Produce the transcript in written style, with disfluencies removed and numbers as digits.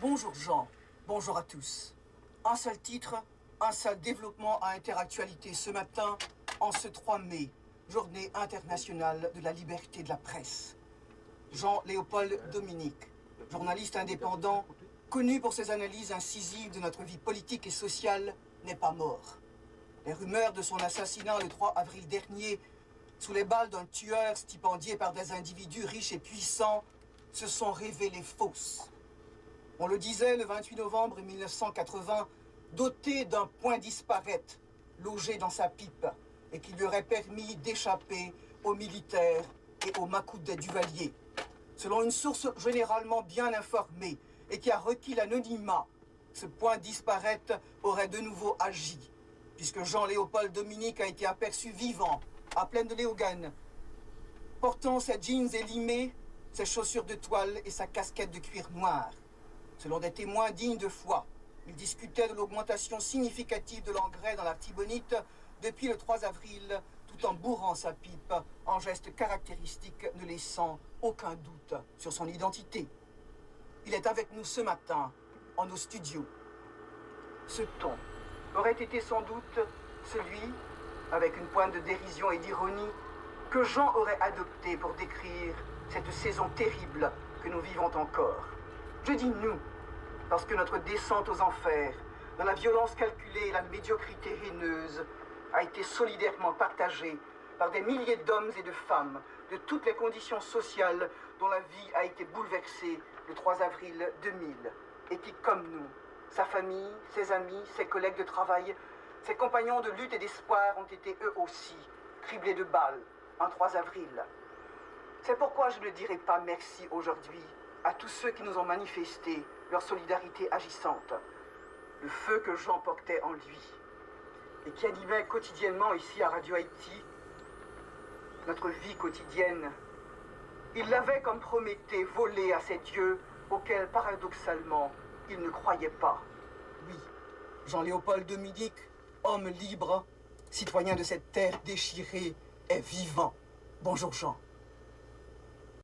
Bonjour Jean, bonjour à tous. Un seul titre, un seul développement à interactualité ce matin, en ce 3 mai, journée internationale de la liberté de la presse. Jean-Léopold Dominique, journaliste indépendant, connu pour ses analyses incisives de notre vie politique et sociale, n'est pas mort. Les rumeurs de son assassinat le 3 avril dernier, sous les balles d'un tueur stipendié par des individus riches et puissants, se sont révélées fausses. On le disait le 28 novembre 1980, doté d'un point disparaître, logé dans sa pipe, et qui lui aurait permis d'échapper aux militaires et aux macoutes des Duvalier. Selon une source généralement bien informée et qui a requis l'anonymat, ce point disparaître aurait de nouveau agi, puisque Jean-Léopold Dominique a été aperçu vivant, à Plaine de Léogane, portant ses jeans élimés, ses chaussures de toile et sa casquette de cuir noir. Selon des témoins dignes de foi, il discutait de l'augmentation significative de l'engrais dans l'Artibonite depuis le 3 avril, tout en bourrant sa pipe, en geste caractéristique ne laissant aucun doute sur son identité. Il est avec nous ce matin, en nos studios. Ce ton aurait été sans doute celui, avec une pointe de dérision et d'ironie, que Jean aurait adopté pour décrire cette saison terrible que nous vivons encore. Je dis nous, parce que notre descente aux enfers, dans la violence calculée et la médiocrité haineuse, a été solidairement partagée par des milliers d'hommes et de femmes de toutes les conditions sociales dont la vie a été bouleversée le 3 avril 2000, et qui, comme nous, sa famille, ses amis, ses collègues de travail, ses compagnons de lutte et d'espoir ont été eux aussi criblés de balles un 3 avril. C'est pourquoi je ne dirai pas merci aujourd'hui à tous ceux qui nous ont manifesté leur solidarité agissante, le feu que Jean portait en lui et qui animait quotidiennement ici à Radio Haïti notre vie quotidienne. Il l'avait, comme Prométhée, volé à ces dieux auxquels, paradoxalement, il ne croyait pas. Oui, Jean-Léopold Dominique, homme libre, citoyen de cette terre déchirée, est vivant. Bonjour Jean.